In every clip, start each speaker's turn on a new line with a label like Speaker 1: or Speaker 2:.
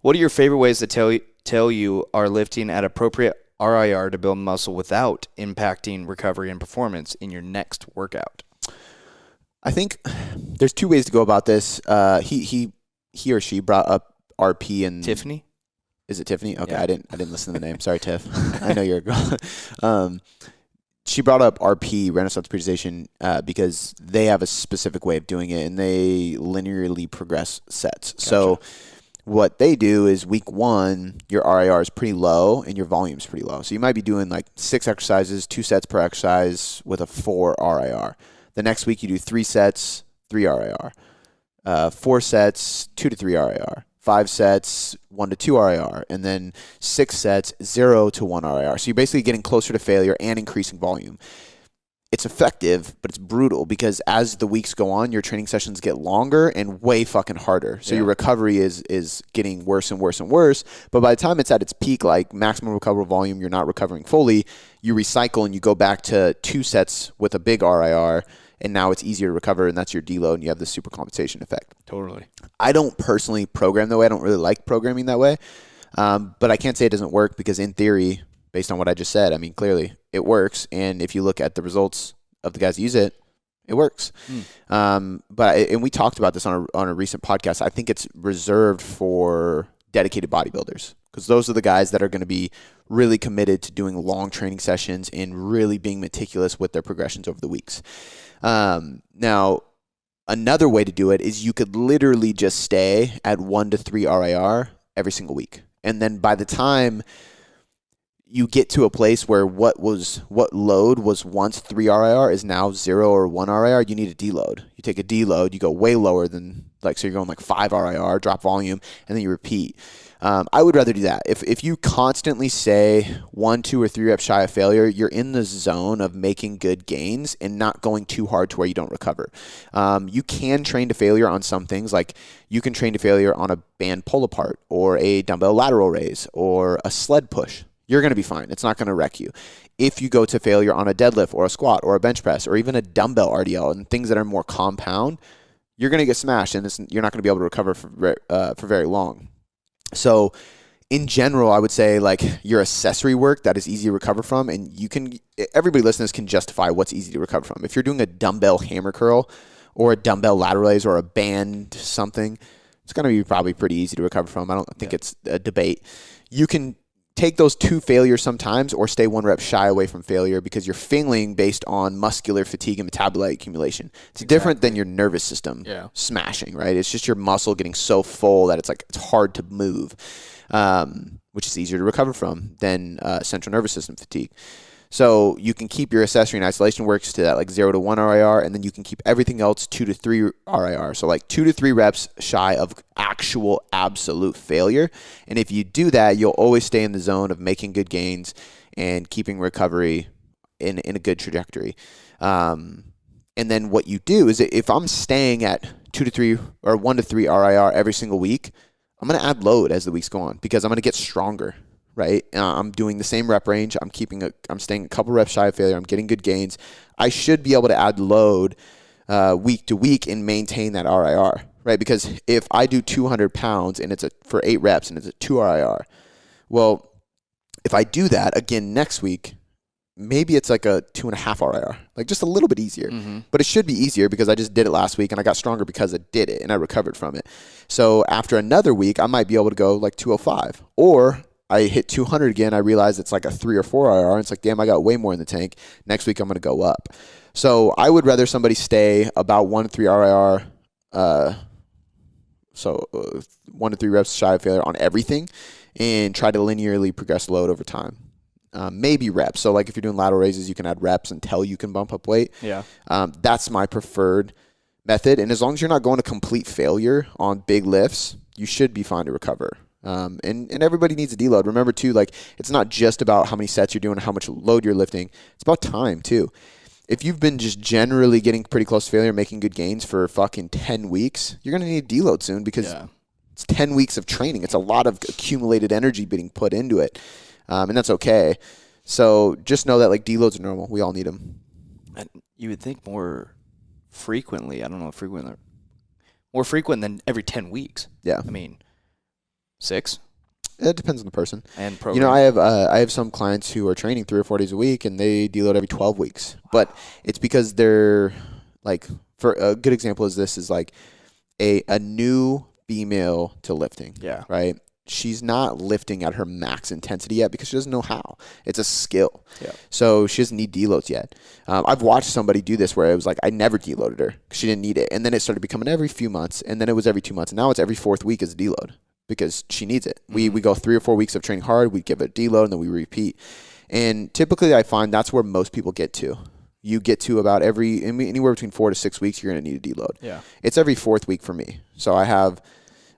Speaker 1: What are your favorite ways to tell you are lifting at appropriate RIR to build muscle without impacting recovery and performance in your next workout?
Speaker 2: I think there's 2 ways to go about this. He or she brought up RP and
Speaker 1: Tiffany?
Speaker 2: Is it Tiffany? Okay,
Speaker 1: Yeah.
Speaker 2: I didn't listen to the name. Sorry, Tiff. I know you're a girl. She brought up RP, Renaissance Periodization, because they have a specific way of doing it, and they linearly progress sets.
Speaker 1: Gotcha.
Speaker 2: So what they do is week 1, your RIR is pretty low and your volume is pretty low. So you might be doing like 6 exercises, 2 sets per exercise with a 4 RIR. The next week you do 3 sets, 3 RIR. 4 sets, 2 to 3 RIR. 5 sets, 1 to 2 RIR, and then 6 sets, 0 to 1 RIR. So you're basically getting closer to failure and increasing volume. It's effective, but it's brutal because as the weeks go on, your training sessions get longer and way fucking harder. So your recovery is getting worse and worse and worse. But by the time it's at its peak, like maximum recoverable volume, you're not recovering fully. You recycle and you go back to 2 sets with a big RIR, and now it's easier to recover, and that's your deload, and you have the super compensation effect.
Speaker 1: Totally.
Speaker 2: I don't personally program that way. I don't really like programming that way. But I can't say it doesn't work because in theory, based on what I just said, I mean, clearly it works. And if you look at the results of the guys who use it, it works. And we talked about this on a recent podcast. I think it's reserved for dedicated bodybuilders because those are the guys that are going to be really committed to doing long training sessions and really being meticulous with their progressions over the weeks. Now, another way to do it is you could literally just stay at 1 to 3 RIR every single week. And then by the time you get to a place where what load was once 3 RIR is now 0 or 1 RIR, you need a deload. You take a deload, you go way lower than, so you're going like 5 RIR, drop volume, and then you repeat. I would rather do that. If you constantly say 1, 2, or 3 reps shy of failure, you're in the zone of making good gains and not going too hard to where you don't recover. You can train to failure on some things, like you can train to failure on a band pull apart or a dumbbell lateral raise or a sled push. You're going to be fine. It's not going to wreck you. If you go to failure on a deadlift or a squat or a bench press or even a dumbbell RDL and things that are more compound, you're going to get smashed and you're not going to be able to recover for very long. So in general, I would say like your accessory work that is easy to recover from, and everybody listening to this can justify what's easy to recover from. If you're doing a dumbbell hammer curl or a dumbbell lateral raise or a band something, it's going to be probably pretty easy to recover from. I don't think it's a debate. You can take those to failure sometimes or stay 1 rep shy away from failure because you're failing based on muscular fatigue and metabolite accumulation. It's different than your nervous system smashing, right? It's just your muscle getting so full that it's hard to move, which is easier to recover from than central nervous system fatigue. So you can keep your accessory and isolation works to that like 0 to 1 RIR, and then you can keep everything else 2 to 3 RIR. So like 2 to 3 reps shy of actual absolute failure. And if you do that, you'll always stay in the zone of making good gains and keeping recovery in a good trajectory. And then what you do is if I'm staying at 2 to 3 or 1 to 3 RIR every single week, I'm going to add load as the weeks go on because I'm going to get stronger. Right? I'm doing the same rep range. I'm staying a couple reps shy of failure. I'm getting good gains. I should be able to add load week to week and maintain that RIR, right? Because if I do 200 pounds and it's for 8 reps and it's a 2 RIR, well, if I do that again next week, maybe it's like a 2.5 RIR, like just a little bit easier. But it should be easier because I just did it last week and I got stronger because I did it and I recovered from it. So after another week, I might be able to go like 205, or I hit 200 again. I realize it's like a 3 or 4 IR. And it's like, damn, I got way more in the tank. Next week, I'm going to go up. So I would rather somebody stay about 1 to 3 RIR, 1 to 3 reps shy of failure on everything and try to linearly progress load over time. Maybe reps. So like if you're doing lateral raises, you can add reps until you can bump up weight.
Speaker 1: Yeah.
Speaker 2: That's my preferred method. And as long as you're not going to complete failure on big lifts, you should be fine to recover. And everybody needs a deload. Remember too, like it's not just about how many sets you're doing, how much load you're lifting. It's about time too. If you've been just generally getting pretty close to failure, making good gains for fucking 10 weeks, you're going to need a deload soon because it's 10 weeks of training. It's a lot of accumulated energy being put into it. And that's okay. So just know that like deloads are normal. We all need them.
Speaker 1: And you would think more frequently. I don't know, more frequent than every 10 weeks.
Speaker 2: Yeah.
Speaker 1: I mean, 6?
Speaker 2: It depends on the person.
Speaker 1: And
Speaker 2: You
Speaker 1: program.
Speaker 2: know, I have some clients who are training 3 or 4 days a week, and they deload every 12 weeks. But it's because they're like, for a good example is this is like a new female to lifting.
Speaker 1: Yeah.
Speaker 2: Right. She's not lifting at her max intensity yet because she doesn't know how. It's a skill.
Speaker 1: Yeah.
Speaker 2: So she doesn't need deloads yet. I've watched somebody do this where it was like I never deloaded her because she didn't need it. And then it started becoming every few months. And then it was every 2 months. And now it's every 4th week is a deload because she needs it. We go 3 or 4 weeks of training hard. We give it a deload and then we repeat. And typically I find that's where most people get to. You get to about anywhere between 4 to 6 weeks, you're going to need a deload.
Speaker 1: Yeah.
Speaker 2: It's every 4th week for me. So I have...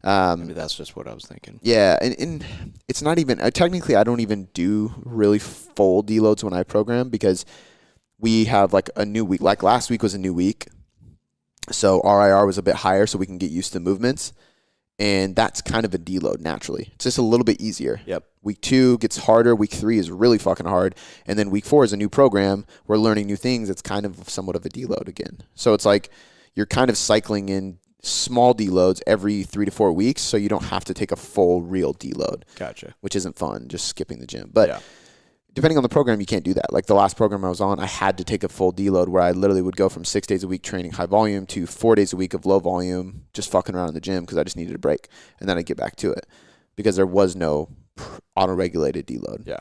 Speaker 1: Maybe that's just what I was thinking.
Speaker 2: Yeah, and it's not even technically I don't even do really full deloads when I program because we have like a new week. Like last week was a new week, so RIR was a bit higher, so we can get used to movements, and that's kind of a deload naturally. It's just a little bit easier.
Speaker 1: Yep.
Speaker 2: Week 2 gets harder. Week 3 is really fucking hard, and then week 4 is a new program. We're learning new things. It's kind of somewhat of a deload again. So it's like you're kind of cycling in small deloads every 3 to 4 weeks, so you don't have to take a full real deload.
Speaker 1: Gotcha.
Speaker 2: Which isn't fun, just skipping the gym. But
Speaker 1: yeah.
Speaker 2: Depending on the program, you can't do that. Like the last program I was on, I had to take a full deload where I literally would go from 6 days a week training high volume to 4 days a week of low volume, just fucking around in the gym because I just needed a break. And then I'd get back to it because there was no auto-regulated deload.
Speaker 1: Yeah.